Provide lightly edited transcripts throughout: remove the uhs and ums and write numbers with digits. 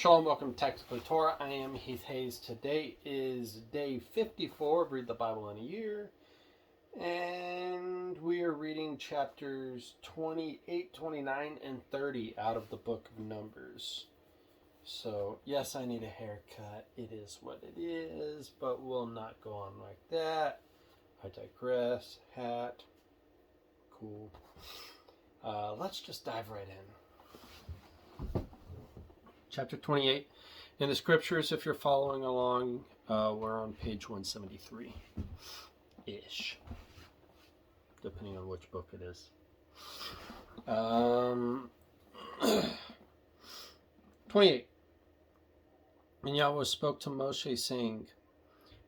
Shalom, welcome to Tactically Torah. I am Heath Hayes. Today is day 54 of Read the Bible in a Year. And we are reading chapters 28, 29, and 30 out of the book of Numbers. So, yes, I need a haircut. It is what it is, but we'll not go on like that. I digress. Hat. Cool. Let's just dive right in. Chapter 28. In the scriptures, if you're following along, we're on page 173-ish, depending on which book it is. 28. And Yahweh spoke to Moshe, saying,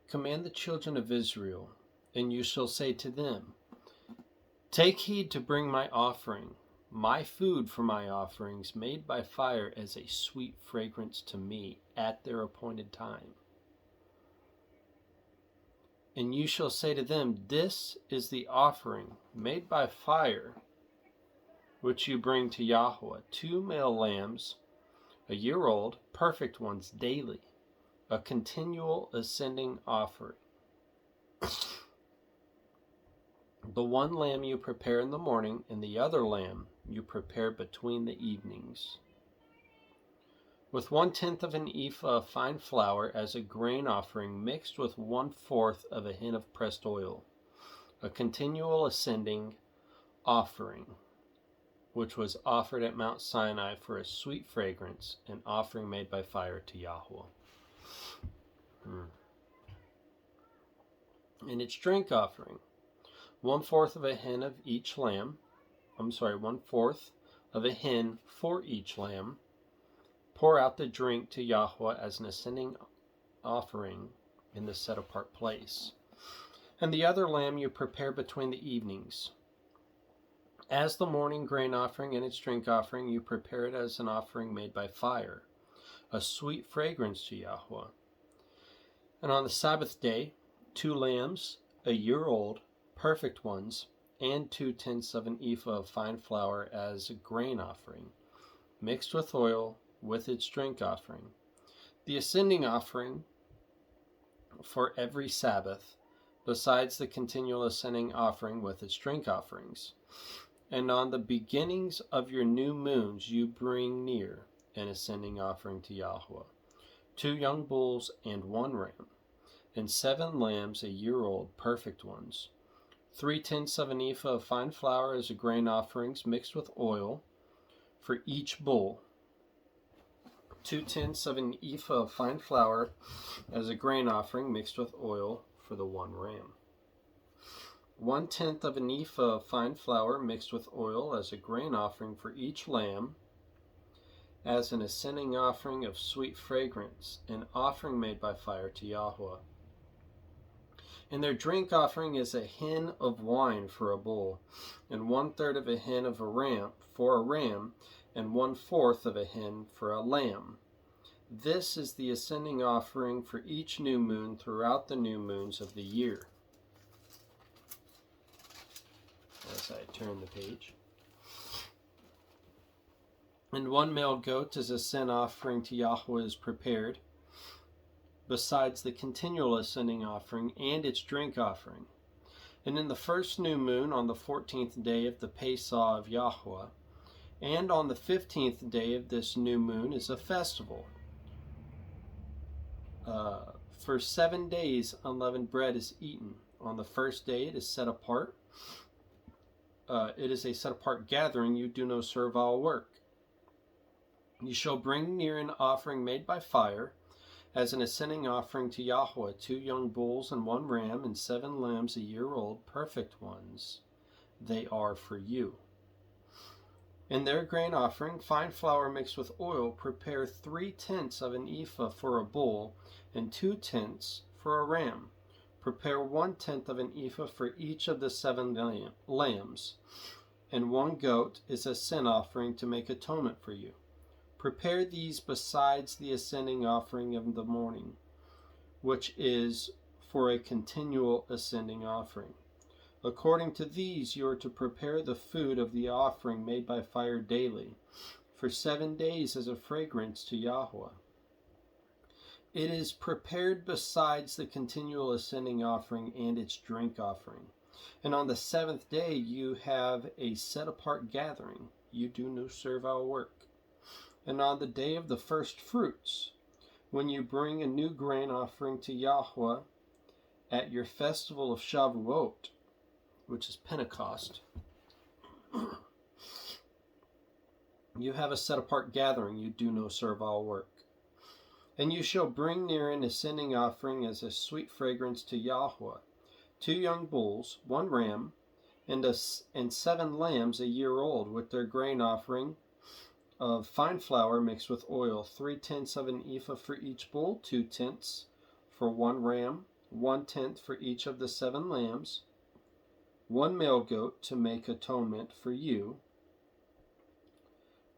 Command the children of Israel, and you shall say to them, Take heed to bring my offering, my food for my offerings, made by fire as a sweet fragrance to me at their appointed time. And you shall say to them, This is the offering made by fire, which you bring to Yahweh, 2 male lambs, a year old, perfect ones daily, a continual ascending offering. The one lamb you prepare in the morning, and the other lamb you prepare between the evenings. With 1/10 of an ephah of fine flour as a grain offering, mixed with 1/4 of a hin of pressed oil, a continual ascending offering, which was offered at Mount Sinai for a sweet fragrance, an offering made by fire to Yahweh. And its drink offering, 1/4 of a hin of each lamb. 1/4 of a hin for each lamb. Pour out the drink to Yahweh as an ascending offering in the set-apart place. And the other lamb you prepare between the evenings. As the morning grain offering and its drink offering, you prepare it as an offering made by fire, a sweet fragrance to Yahweh. And on the Sabbath day, 2 lambs, a year old, perfect ones, and 2/10 of an ephah of fine flour as a grain offering, mixed with oil, with its drink offering. The ascending offering for every Sabbath, besides the continual ascending offering with its drink offerings. And on the beginnings of your new moons you bring near an ascending offering to Yahweh, 2 young bulls and 1 ram, and 7 lambs a year old, perfect ones. 3/10 of an ephah of fine flour as a grain offerings mixed with oil for each bull. 2/10 of an ephah of fine flour as a grain offering mixed with oil for the 1 ram. 1/10 of an ephah of fine flour mixed with oil as a grain offering for each lamb, as an ascending offering of sweet fragrance, an offering made by fire to Yahweh. And their drink offering is a hin of wine for a bull, and 1/3 of a hin of a ram for a ram, and 1/4 of a hin for a lamb. This is the ascending offering for each new moon throughout the new moons of the year. As I turn the page. And 1 male goat as a sin offering to Yahweh is prepared, besides the continual ascending offering and its drink offering. And in the first new moon, on the 14th day of the Pesach of Yahweh, and on the 15th day of this new moon is a festival. For 7 days unleavened bread is eaten. On the first day it is set apart. It is a set-apart gathering. You do no servile work. You shall bring near an offering made by fire, as an ascending offering to Yahweh, 2 young bulls and 1 ram, and 7 lambs a year old, perfect ones. They are for you. In their grain offering, fine flour mixed with oil, prepare 3/10 of an ephah for a bull, and 2/10 for a ram. Prepare 1/10 of an ephah for each of the 7 lambs, and 1 goat is a sin offering to make atonement for you. Prepare these besides the ascending offering of the morning, which is for a continual ascending offering. According to these you are to prepare the food of the offering made by fire daily, for 7 days as a fragrance to Yahweh. It is prepared besides the continual ascending offering and its drink offering. And on the seventh day you have a set apart gathering. You do no servile work. And on the day of the first fruits, when you bring a new grain offering to Yahweh at your festival of Shavuot, which is Pentecost, you have a set apart gathering. You do no servile work. And you shall bring near an ascending offering as a sweet fragrance to Yahweh 2 young bulls, 1 ram, and 7 lambs a year old, with their grain offering of fine flour mixed with oil, 3/10 of an ephah for each bull, 2/10 for 1 ram, 1/10 for each of the 7 lambs, 1 male goat to make atonement for you.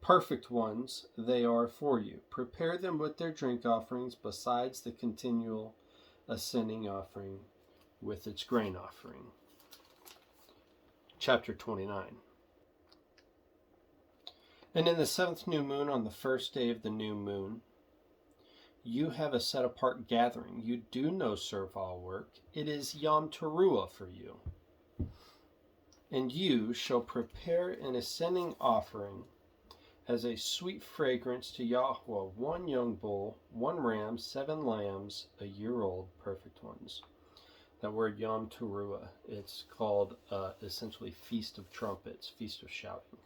Perfect ones they are for you. Prepare them with their drink offerings, besides the continual ascending offering with its grain offering. Chapter 29. And in the 7th new moon, on the first day of the new moon, you have a set apart gathering. You do no servile work. It is Yom Teruah for you. And you shall prepare an ascending offering as a sweet fragrance to Yahweh, 1 young bull, 1 ram, 7 lambs, a year old, perfect ones. That word Yom Teruah, it's called essentially Feast of Trumpets, Feast of Shouting.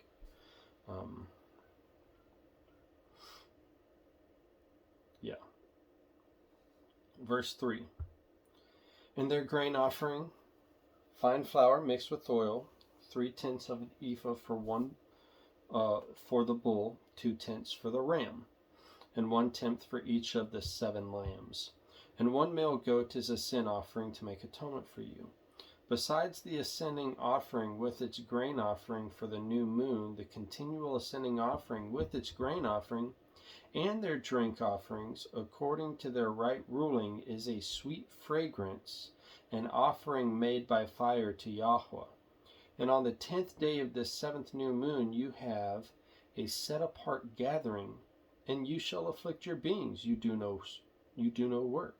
Verse 3. And their grain offering, fine flour mixed with oil, 3/10 of an ephah for for the bull, 2/10 for the ram, and 1/10 for each of the 7 lambs. And 1 male goat is a sin offering to make atonement for you. Besides the ascending offering with its grain offering for the new moon, the continual ascending offering with its grain offering, and their drink offerings, according to their right ruling, is a sweet fragrance, an offering made by fire to Yahweh. And on the 10th day of this 7th new moon, you have a set apart gathering, and you shall afflict your beings. You do no work.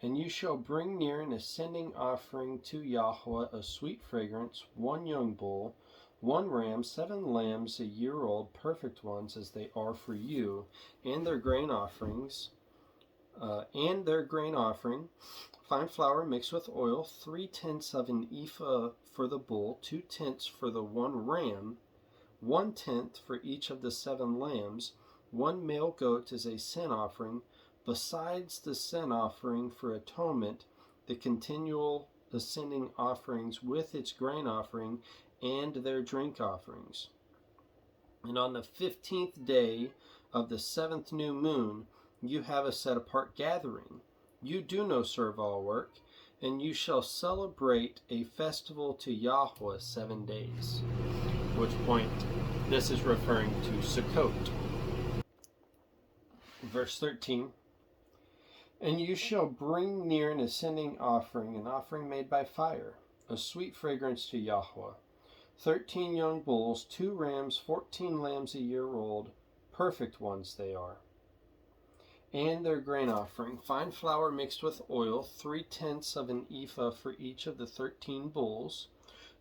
And you shall bring near an ascending offering to Yahweh, a sweet fragrance, 1 young bull, 1 ram, 7 lambs a year old, perfect ones as they are for you, and their grain offering, fine flour mixed with oil, 3/10 of an ephah for the bull, 2/10 for the 1 ram, 1/10 for each of the 7 lambs. 1 male goat is a sin offering, besides the sin offering for atonement, the continual ascending offerings with its grain offering and their drink offerings. And on the 15th day of the 7th new moon, you have a set apart gathering. You do no servile work, and you shall celebrate a festival to Yahweh 7 days. At which point, this is referring to Sukkot. Verse 13. And you shall bring near an ascending offering, an offering made by fire, a sweet fragrance to Yahweh, 13 young bulls, 2 rams, 14 lambs a year old, perfect ones they are. And their grain offering, fine flour mixed with oil, 3/10 of an ephah for each of the 13 bulls,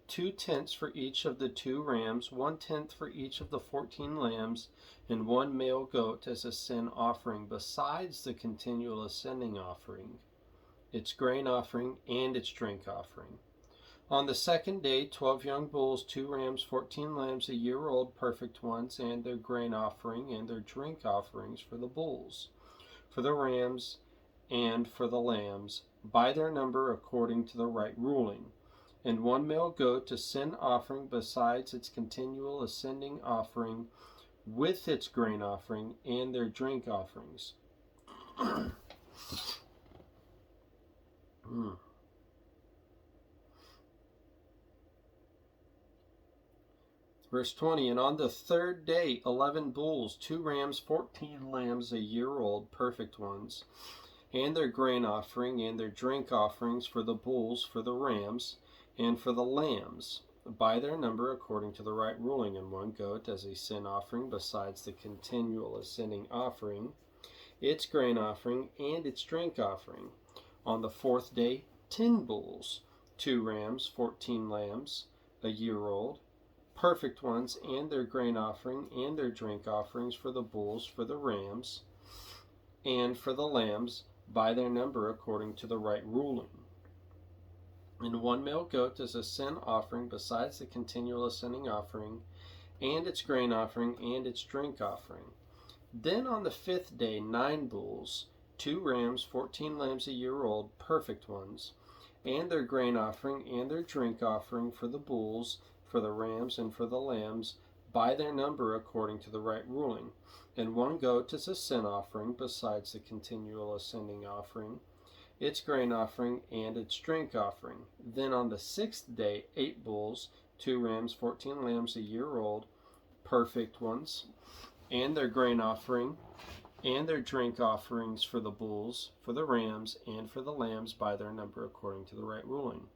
2/10 for each of the 2 rams, 1/10 for each of the 14 lambs, and 1 male goat as a sin offering, besides the continual ascending offering, its grain offering, and its drink offering. On the 2nd day, 12 young bulls, 2 rams, 14 lambs a year old, perfect ones, and their grain offering and their drink offerings for the bulls, for the rams, and for the lambs, by their number according to the right ruling. And 1 male goat, a sin offering, besides its continual ascending offering, with its grain offering and their drink offerings. Verse 20, and on the 3rd day, 11 bulls, 2 rams, 14 lambs a year old, perfect ones, and their grain offering and their drink offerings for the bulls, for the rams, and for the lambs, by their number according to the right ruling, and 1 goat as a sin offering besides the continual ascending offering, its grain offering, and its drink offering. On the 4th day, 10 bulls, 2 rams, 14 lambs, a year old, perfect ones, and their grain offering and their drink offerings for the bulls, for the rams, and for the lambs, by their number according to the right ruling. And 1 male goat as a sin offering besides the continual ascending offering, and its grain offering and its drink offering. Then on the 5th day, 9 bulls, 2 rams, 14 lambs a year old, perfect ones, and their grain offering and their drink offering for the bulls, for the rams, and for the lambs, by their number according to the right ruling. And 1 goat as a sin offering besides the continual ascending offering, its grain offering, and its drink offering. Then on the 6th day, 8 bulls, 2 rams, 14 lambs a year old, perfect ones, and their grain offering, and their drink offerings for the bulls, for the rams, and for the lambs, by their number according to the right ruling.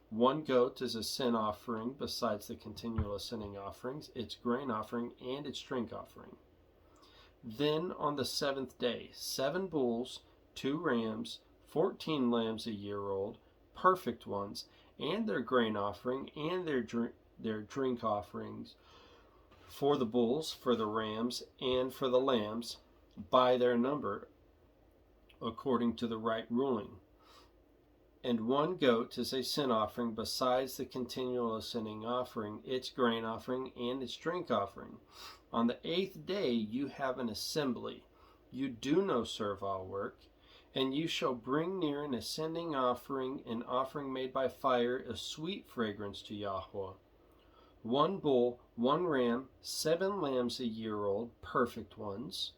1 goat is a sin offering besides the continual ascending offerings, its grain offering, and its drink offering. Then on the 7th day, 7 bulls, 2 rams, 14 lambs a year old, perfect ones, and their grain offering, and their drink offerings for the bulls, for the rams, and for the lambs, by their number according to the right ruling. And 1 goat is a sin offering besides the continual ascending offering, its grain offering, and its drink offering. On the 8th day you have an assembly. You do no servile work, and you shall bring near an ascending offering, an offering made by fire, a sweet fragrance to Yahweh. 1 bull, 1 ram, 7 lambs a year old, perfect ones,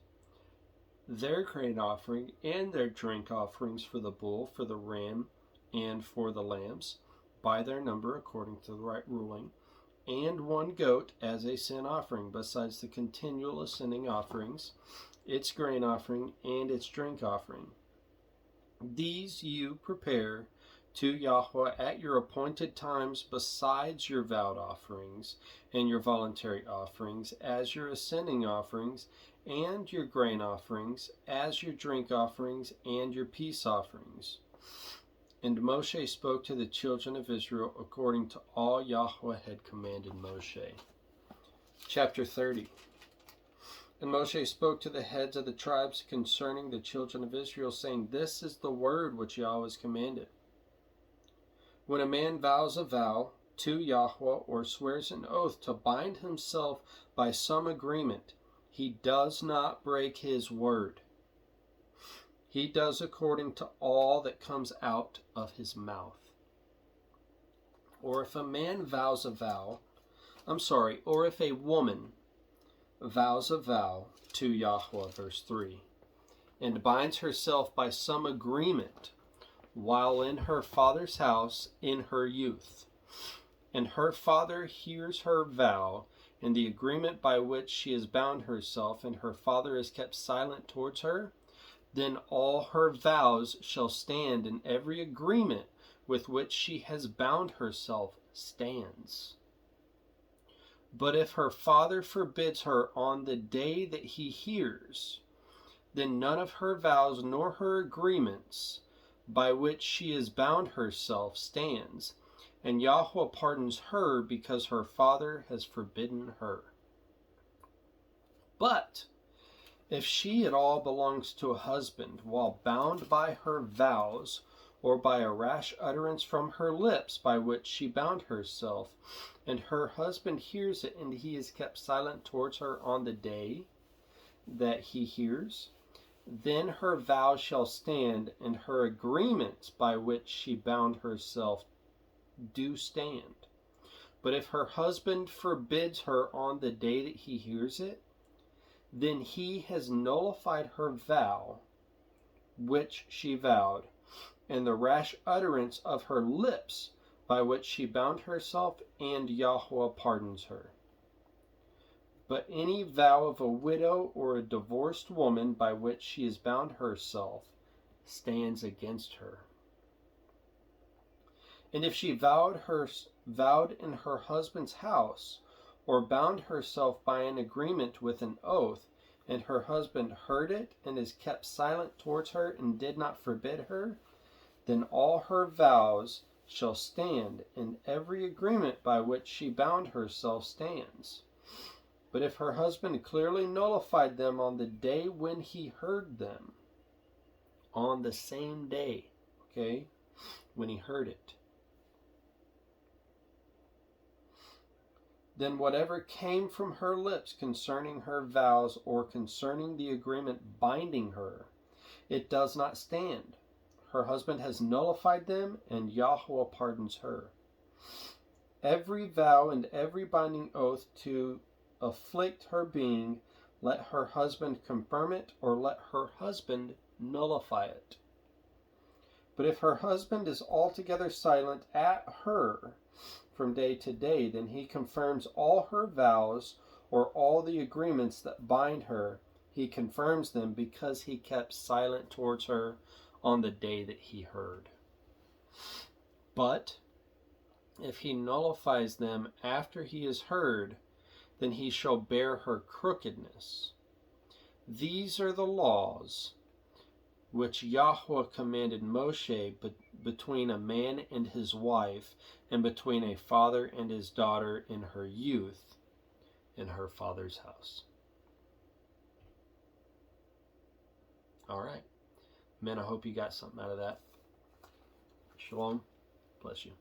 their grain offering and their drink offerings for the bull, for the ram, and for the lambs, by their number according to the right ruling. And 1 goat as a sin offering besides the continual ascending offerings, its grain offering, and its drink offering. These you prepare to Yahweh at your appointed times besides your vowed offerings and your voluntary offerings, as your ascending offerings and your grain offerings, as your drink offerings and your peace offerings. And Moshe spoke to the children of Israel according to all Yahweh had commanded Moshe. Chapter 30. And Moshe spoke to the heads of the tribes concerning the children of Israel, saying, This is the word which Yahweh has commanded. When a man vows a vow to Yahweh or swears an oath to bind himself by some agreement, he does not break his word. He does according to all that comes out of his mouth. Or if a man vows a vow, or if a woman vows a vow to Yahweh, verse 3, and binds herself by some agreement while in her father's house in her youth, and her father hears her vow and the agreement by which she has bound herself, and her father is kept silent towards her, then all her vows shall stand, and every agreement with which she has bound herself stands. But if her father forbids her on the day that he hears, then none of her vows nor her agreements by which she has bound herself stands, and Yahweh pardons her because her father has forbidden her. But if she at all belongs to a husband while bound by her vows, or by a rash utterance from her lips by which she bound herself, and her husband hears it, and he is kept silent towards her on the day that he hears, then her vow shall stand, and her agreements by which she bound herself do stand. But if her husband forbids her on the day that he hears it, then he has nullified her vow which she vowed, and the rash utterance of her lips by which she bound herself, and Yahweh pardons her. But any vow of a widow or a divorced woman by which she has bound herself stands against her. And if she vowed in her husband's house, or bound herself by an agreement with an oath, and her husband heard it, and is kept silent towards her, and did not forbid her, then all her vows shall stand, and every agreement by which she bound herself stands. But if her husband clearly nullified them on the day when he heard them, on the same day, okay, when he heard it, then whatever came from her lips concerning her vows or concerning the agreement binding her, it does not stand. Her husband has nullified them, and Yahweh pardons her. Every vow and every binding oath to afflict her being, let her husband confirm it, or let her husband nullify it. But if her husband is altogether silent at her from day to day, then he confirms all her vows, or all the agreements that bind her. He confirms them because he kept silent towards her on the day that he heard. But if he nullifies them after he has heard, then he shall bear her crookedness. These are the laws which Yahweh commanded Moshe between a man and his wife, and between a father and his daughter in her youth, in her father's house. All right. Men, I hope you got something out of that. Shalom. Bless you.